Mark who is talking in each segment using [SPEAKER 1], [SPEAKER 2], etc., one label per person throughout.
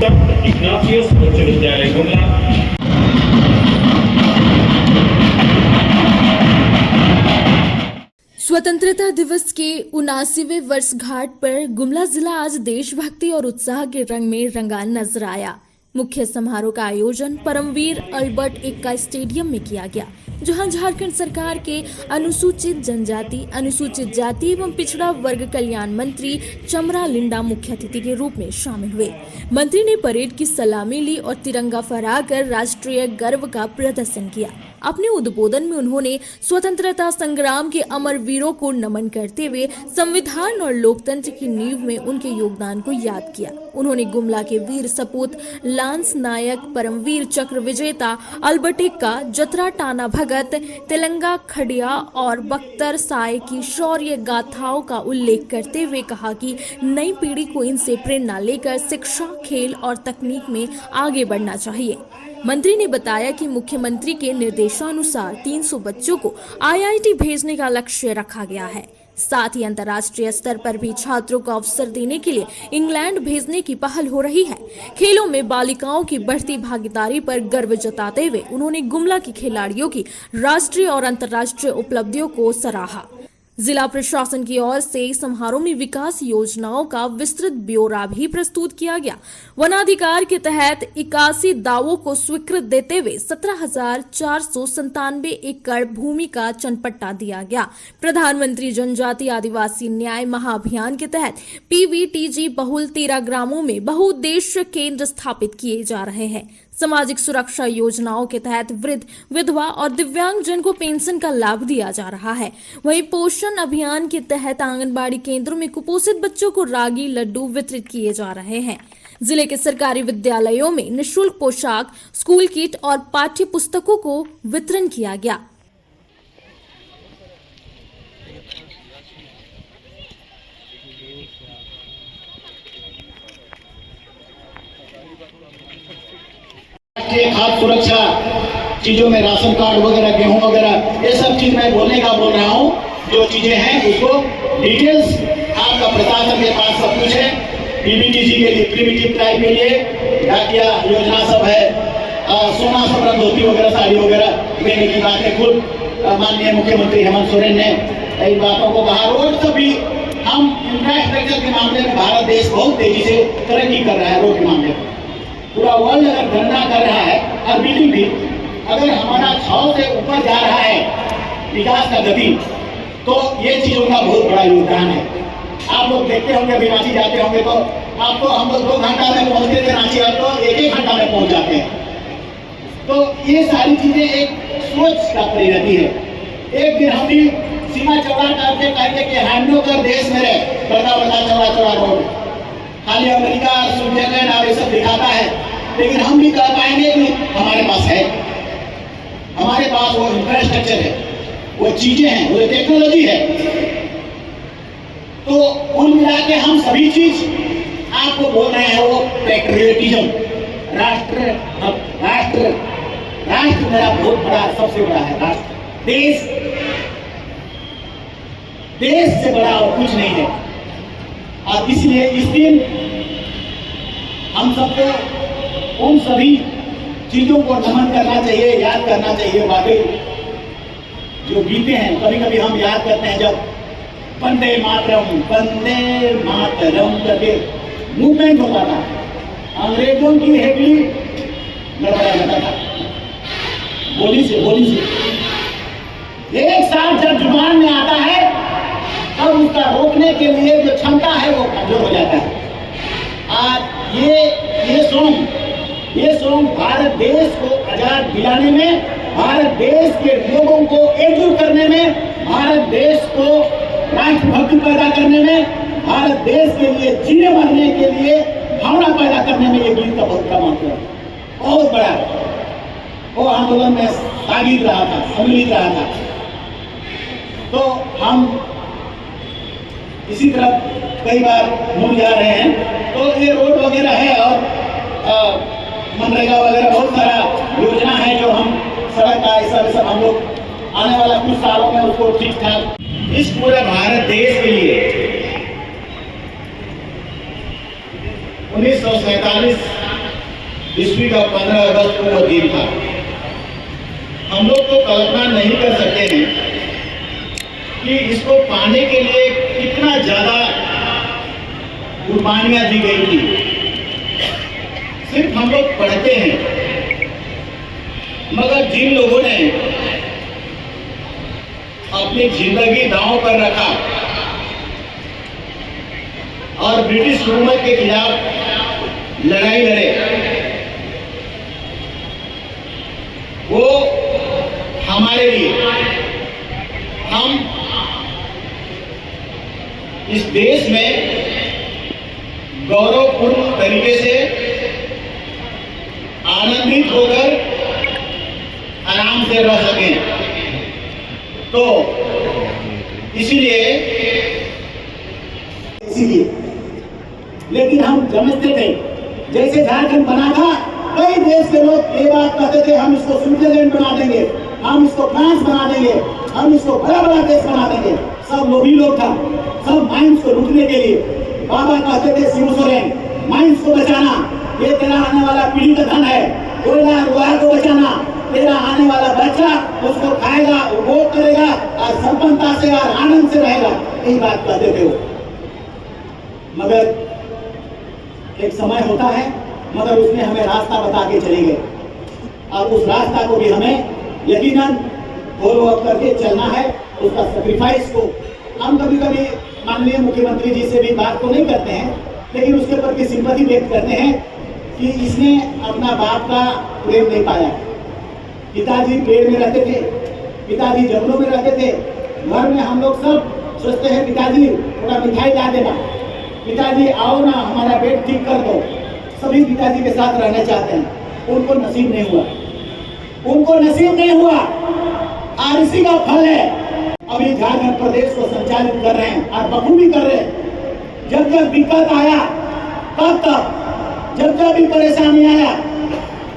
[SPEAKER 1] Ignatius उच्च विद्यालय गुमला।
[SPEAKER 2] स्वतंत्रता दिवस के 79वें वर्षगांठ पर गुमला जिला आज देशभक्ति और उत्साह के रंग में रंगा नजर आया। मुख्य समारोह का आयोजन परमवीर अल्बर्ट एक्का स्टेडियम में किया गया, जहां झारखंड सरकार के अनुसूचित जनजाति, अनुसूचित जाति एवं पिछड़ा वर्ग कल्याण मंत्री चमरा लिंडा मुख्य अतिथि के रूप में शामिल हुए। मंत्री ने परेड की सलामी ली और तिरंगा फहराकर राष्ट्रीय गर्व का प्रदर्शन किया। अपने उद्बोधन में उन्होंने स्वतंत्रता संग्राम के अमर वीरों को नमन करते हुए संविधान और लोकतंत्र की नींव में उनके योगदान को याद किया। उन्होंने गुमला के वीर सपूत लांस नायक, परमवीर चक्र विजेता अल्बर्ट एक्का, जतरा टाना भगत, तेलंगा खड़िया और बख्तर साय की शौर्य गाथाओं का उल्लेख करते हुए कहा कि नई पीढ़ी को इनसे प्रेरणा लेकर शिक्षा, खेल और तकनीक में आगे बढ़ना चाहिए। मंत्री ने बताया कि मुख्यमंत्री के निर्देशानुसार 300 बच्चों को आईआईटी भेजने का लक्ष्य रखा गया है। साथ ही अंतर्राष्ट्रीय स्तर पर भी छात्रों को अवसर देने के लिए इंग्लैंड भेजने की पहल हो रही है। खेलों में बालिकाओं की बढ़ती भागीदारी पर गर्व जताते हुए उन्होंने गुमला की खिलाड़ियों की राष्ट्रीय और अंतर्राष्ट्रीय उपलब्धियों को सराहा। जिला प्रशासन की ओर से समारोह में विकास योजनाओं का विस्तृत ब्यौरा भी प्रस्तुत किया गया। वनाधिकार के तहत 81 दावों को स्वीकृत देते हुए 17,497 एकड़ भूमि का चनपट्टा दिया गया। प्रधानमंत्री जनजाति आदिवासी न्याय महाअभियान के तहत पीवीटीजी बहुल 13 ग्रामों में बहुउद्देश्य केंद्र स्थापित किए जा रहे हैं। सामाजिक सुरक्षा योजनाओं के तहत वृद्ध, विधवा और दिव्यांगजन को पेंशन का लाभ दिया जा रहा है। वहीं पोषण अभियान के तहत आंगनबाड़ी केंद्रों में कुपोषित बच्चों को रागी लड्डू वितरित किए जा रहे हैं। जिले के सरकारी विद्यालयों में निःशुल्क पोशाक, स्कूल किट और पाठ्य पुस्तकों को वितरण किया गया।
[SPEAKER 3] खाद्य सुरक्षा चीजों में राशन कार्ड वगैरह, गेहूं वगैरह, ये सब चीज मैं बोल रहा हूँ। जो चीजें हैं उसको डिटेल्स आपका प्रशासन के पास सब कुछ है। पीबीटीसी के लिए, प्रिमिटिव ट्राइब के लिए डाकिया योजना सब है। सोना सब धोती वगैरह, साड़ी वगैरह देने की बात है। खुद माननीय मुख्यमंत्री हेमंत सोरेन ने इन बातों को कहा। रोड सभी हम इंफ्रास्ट्रक्चर के मामले में भारत देश बहुत तेजी से तरक्की कर रहा है। रोड के मामले में पूरा वर्ल्ड अगर गणना कर रहा है, और बिल्डिंग भी अगर हमारा 6 से ऊपर जा रहा है विकास का गति, तो ये चीजों का बहुत बड़ा योगदान है। आप लोग देखते होंगे, अभी रांची जाते होंगे तो आपको हम लोग 2 घंटा में पहुंचते थे रांची, अब तो 1-1 घंटा में पहुंच जाते हैं। तो ये सारी चीजें एक सोच का परिणति है। एक दिन हम भी सीमा चौड़ा करके कहते कि हम लोग देश में रहे बड़ा चौड़ा रोड, खाली अमेरिका, स्विट्जरलैंड और ये सब दिखाता है, लेकिन हम भी कर पाएंगे कि हमारे पास है, हमारे पास वो इंफ्रास्ट्रक्चर है, वो चीजें हैं, वो टेक्नोलॉजी है। तो कुल मिला के हम सभी चीज आपको बोल रहे हैं, वो पैट्रियटिज्म, राष्ट्र राष्ट्र राष्ट्र मेरा बहुत बड़ा, सबसे बड़ा है राष्ट्र। देश से बड़ा और कुछ नहीं है। और इसलिए इस दिन हम सबको उन सभी चीजों को नमन करना चाहिए, याद करना चाहिए। वाकई जो बीते हैं, कभी कभी हम याद करते हैं जब वंदे मातरम करके मूवमेंट होता था, अंग्रेजों की हेडली गड़बड़ा जाता था बोली से। एक साथ जब जुबान में आता है तब उसका रोकने के लिए जो क्षमता है वो कमजोर हो जाता है। आज ये सॉन्ग भारत देश को आजाद दिलाने में, भारत देश के लोगों को एकजुट करने में, भारत देश को राष्ट्रभक्ति पैदा करने में, भारत देश के लिए जीने मरने के लिए भावना पैदा करने में ये गीत का बहुत बड़ा महत्व है, बहुत बड़ा। वो आंदोलन में शामिल रहा था, सम्मिलित रहा था। तो हम इसी तरह कई बार घूम जा रहे हैं। तो ये रोड वगैरह है और मनरेगा वगैरह बहुत सारा योजना है जो हम सड़क का सब हम लोग आने वाला कुछ सालों में उसको ठीक ठाक इस पूरे भारत देश के लिए 1947 ईस्वी का 15 अगस्त को वो दिन था। हम लोग तो कल्पना नहीं कर सकते हैं कि इसको पाने के लिए कितना ज्यादा कुर्बानियां दी गई थी। सिर्फ हम लोग पढ़ते हैं, मगर जिन लोगों ने अपनी जिंदगी दांव पर रखा और ब्रिटिश हुकूमत के खिलाफ लड़ाई लड़े, वो हमारे लिए, हम इस देश में गौरवपूर्ण तरीके से आनंदित होकर आराम से रह सकें। तो इसीलिए लेकिन हम समझते थे, जैसे झारखंड बना था, कई देश के लोग ये बात कहते थे, हम इसको स्विट्जरलैंड बना देंगे, हम इसको फ्रांस बना देंगे, हम इसको बड़ा बड़ा देश बना देंगे। सब लोभी लोग था, सब माइंस को लूटने के लिए। बाबा कहते थे शिबू सोरेन, माइंस को बचाना, ये तेरा आने वाला पीढ़ी का धन है, कोयला लोहा को बचाना, तेरा आने वाला बच्चा उसको खाएगा, उपभोग करेगा और संपन्नता से और आनंद से रहेगा, यही बात कहते थे वो। मगर एक समय होता है, मगर उसने हमें रास्ता बता के चले गए और उस रास्ता को भी हमें यकीनन फॉलो अप करके चलना है। उसका सैक्रिफाइस को हम कभी कभी माननीय मुख्यमंत्री जी से भी बात तो नहीं करते हैं, लेकिन उसके प्रति सिंपैथी व्यक्त करते हैं कि इसने अपना बाप का प्रेम नहीं पाया। पिताजी पेड़ में रहते थे, पिताजी जंगलों में रहते थे, घर में हम लोग सब सोचते हैं पिताजी थोड़ा मिठाई ला देना, पिताजी आओ ना हमारा पेट ठीक कर दो। सभी पिताजी के साथ रहना चाहते हैं, उनको नसीब नहीं हुआ, उनको नसीब नहीं हुआ और इसी का फल है अभी झारखंड प्रदेश को संचालित कर रहे हैं और बखूबी कर रहे हैं। जब जब दिक्कत आया तब तक, जब जब भी परेशानी आया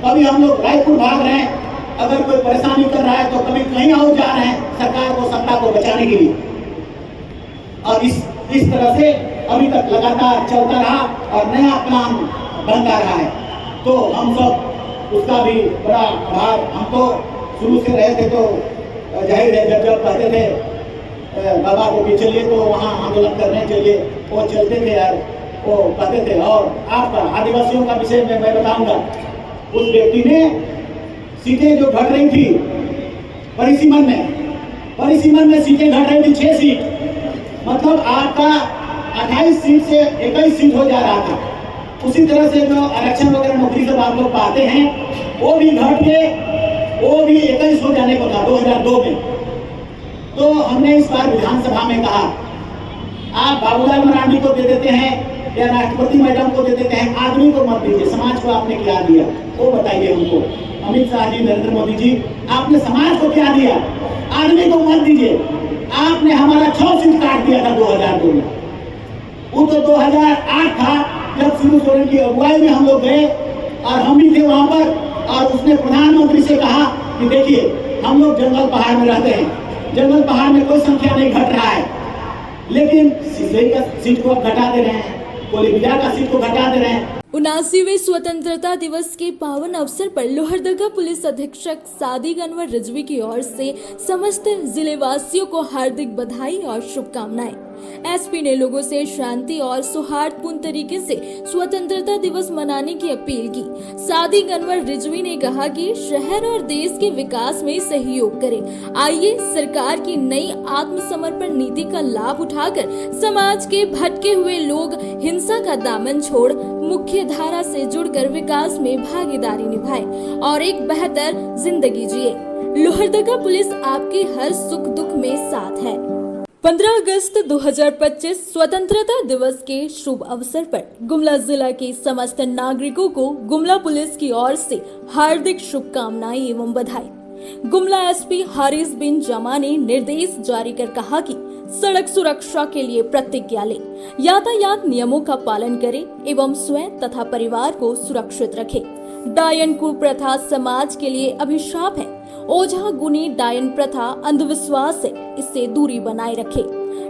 [SPEAKER 3] कभी हम लोग रायपुर भाग रहे हैं, अगर कोई परेशानी कर रहा है तो कभी कहीं और जा रहे हैं सरकार को, सत्ता को बचाने के लिए। और इस तरह से अभी तक लगातार चलता रहा और नया प्लान बनता रहा है। तो हम सब उसका भी बड़ा आभार, हम तो शुरू से रहे थे, तो जाहिर है जब जब कहते थे बाबा को भी चलिए तो वहाँ आंदोलन करने चलिए, वो चलते थे यार, वो कहते थे। और आपका आदिवासियों का विषय में मैं बताऊंगा, उस व्यक्ति ने सीटें जो घट रही थी परिसीमन में सीटें घट रही थी 6 सीट, मतलब आपका 28 सीट से 21 सीट हो जा रहा था। उसी तरह से जो आरक्षण वगैरह नौकरी सब आप लोग पाते हैं वो भी घट के वो भी 21 हो जाने को था 2002 में। तो हमने इस बार विधानसभा में कहा, आप बाबूलाल मरांडी को दे देते हैं या राष्ट्रपति मैडम को दे देते हैं, आदमी को मत दीजिए। समाज को आपने क्या दिया वो बताइए हमको। अमित शाह जी, नरेंद्र मोदी जी, आपने समाज को क्या दिया? आदमी को मत दीजिए। आपने हमारा 6 सीट काट दिया था 2002 में। वो तो 2008 था जब शिबू सोरेन की अगुवाई में हम लोग गए और हम भी थे वहां पर, और उसने प्रधानमंत्री से कहा कि देखिए हम लोग जंगल पहाड़ में रहते हैं, जंगल पहाड़ में कोई संख्या नहीं घट रहा है, लेकिन सिसई का सीट को घटा दे रहे हैं, कोलीबिजा का सीट को घटा दे रहे हैं।
[SPEAKER 2] 79वें स्वतंत्रता दिवस के पावन अवसर पर लोहरदगा पुलिस अधीक्षक सादिक अनवर रिजवी की ओर से समस्त जिले वासियों को हार्दिक बधाई और शुभकामनाएं। एसपी ने लोगों से शांति और सौहार्दपूर्ण तरीके से स्वतंत्रता दिवस मनाने की अपील की। सादिक अनवर रिजवी ने कहा कि शहर और देश के विकास में सहयोग करें। आइए सरकार की नई आत्मसमर्पण नीति का लाभ उठाकर समाज के भटके हुए लोग हिंसा का दामन छोड़ मुख्य धारा से जुड़कर विकास में भागीदारी निभाएं और एक बेहतर जिंदगी जिए। लोहरदगा पुलिस आपके हर सुख दुख में साथ है। 15 अगस्त 2025 स्वतंत्रता दिवस के शुभ अवसर पर गुमला जिला के समस्त नागरिकों को गुमला पुलिस की ओर से हार्दिक शुभकामनाएं एवं बधाई। गुमला एसपी हारिस बिन जमा ने निर्देश जारी कर कहा कि सड़क सुरक्षा के लिए प्रतिज्ञा लें, यातायात नियमों का पालन करें एवं स्वयं तथा परिवार को सुरक्षित रखें। डायन कुप्रथा समाज के लिए अभिशाप है। ओझा गुनी डायन प्रथा अंधविश्वास है, इससे दूरी बनाए रखें।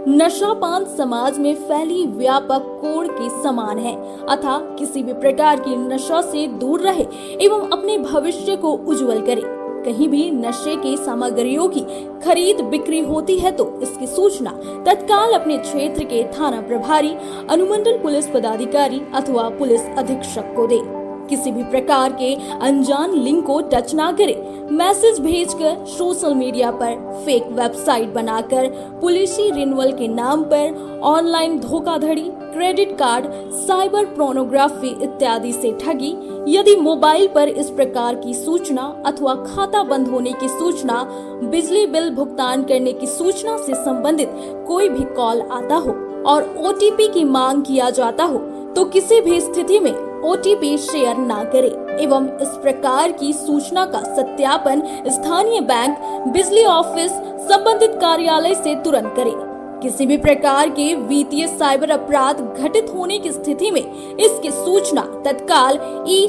[SPEAKER 2] नशा पान समाज में फैली व्यापक कोड़ के समान है, अतः किसी भी प्रकार की नशा से दूर रहे एवं अपने भविष्य को उज्जवल करे। कहीं भी नशे की सामग्रियों की खरीद बिक्री होती है तो इसकी सूचना तत्काल अपने क्षेत्र के थाना प्रभारी, अनुमंडल पुलिस पदाधिकारी अथवा पुलिस अधीक्षक को दे। किसी भी प्रकार के अनजान लिंक को टच ना करे। मैसेज भेजकर, सोशल मीडिया पर फेक वेबसाइट बनाकर, पुलिसी रिन्यूअल के नाम पर ऑनलाइन धोखाधड़ी, क्रेडिट कार्ड, साइबर पोर्नोग्राफी इत्यादि से ठगी। यदि मोबाइल पर इस प्रकार की सूचना अथवा खाता बंद होने की सूचना, बिजली बिल भुगतान करने की सूचना से संबंधित कोई भी कॉल आता हो और OTP की मांग किया जाता हो तो किसी भी स्थिति में OTP शेयर ना करें एवं इस प्रकार की सूचना का सत्यापन स्थानीय बैंक, बिजली ऑफिस, संबंधित कार्यालय से तुरंत करें। किसी भी प्रकार के वित्तीय साइबर अपराध घटित होने की स्थिति में इसकी सूचना तत्काल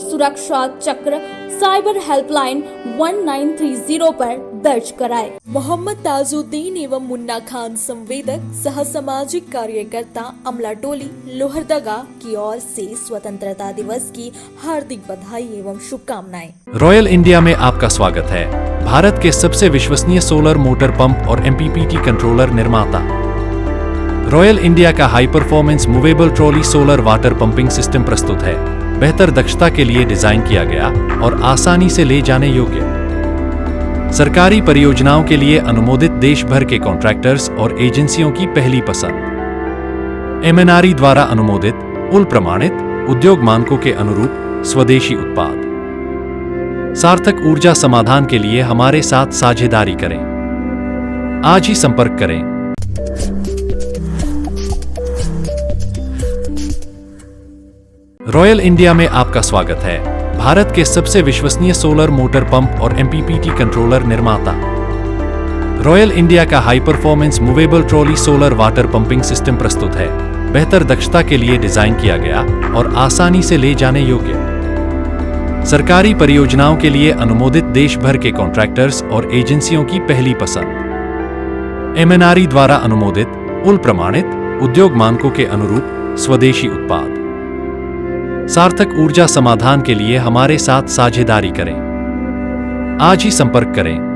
[SPEAKER 2] सुरक्षा चक्र साइबर हेल्पलाइन 1930 पर दर्ज कराए। मोहम्मद ताजुद्दीन एवं मुन्ना खान संवेदक सह सामाजिक कार्यकर्ता अमला टोली लोहरदगा की ओर से स्वतंत्रता दिवस की हार्दिक बधाई एवं शुभकामनाएं।
[SPEAKER 1] रॉयल इंडिया में आपका स्वागत है। भारत के सबसे विश्वसनीय सोलर मोटर पंप और MPPT कंट्रोलर निर्माता रॉयल इंडिया का high performance movable trolley solar water pumping system प्रस्तुत है। बेहतर दक्षता के लिए डिजाइन किया गया और आसानी से ले जाने योग्य। सरकारी परियोजनाओं के लिए अनुमोदित, देश भर के कॉन्ट्रैक्टर्स और एजेंसियों की पहली पसंद। MNRE द्वारा अनुमोदित, उल प्रमाणित, उद्योग मानकों के अनुरूप स्वदेशी उत्पाद। सार्थक ऊर्जा समाधान के लिए हमारे साथ साझेदारी करें। आज ही संपर्क करें। रॉयल इंडिया में आपका स्वागत है। भारत के सबसे विश्वसनीय सोलर मोटर पंप और MPPT कंट्रोलर निर्माता रॉयल इंडिया का high performance movable trolley solar water pumping system प्रस्तुत है। बेहतर दक्षता के लिए डिजाइन किया गया और आसानी से ले जाने योग्य। सरकारी परियोजनाओं के लिए अनुमोदित, देश भर के कॉन्ट्रैक्टर्स और एजेंसियों की पहली पसंद। MNRE द्वारा अनुमोदित, उल प्रमाणित, उद्योग मानकों के अनुरूप स्वदेशी उत्पाद। सार्थक ऊर्जा समाधान के लिए हमारे साथ साझेदारी करें। आज ही संपर्क करें।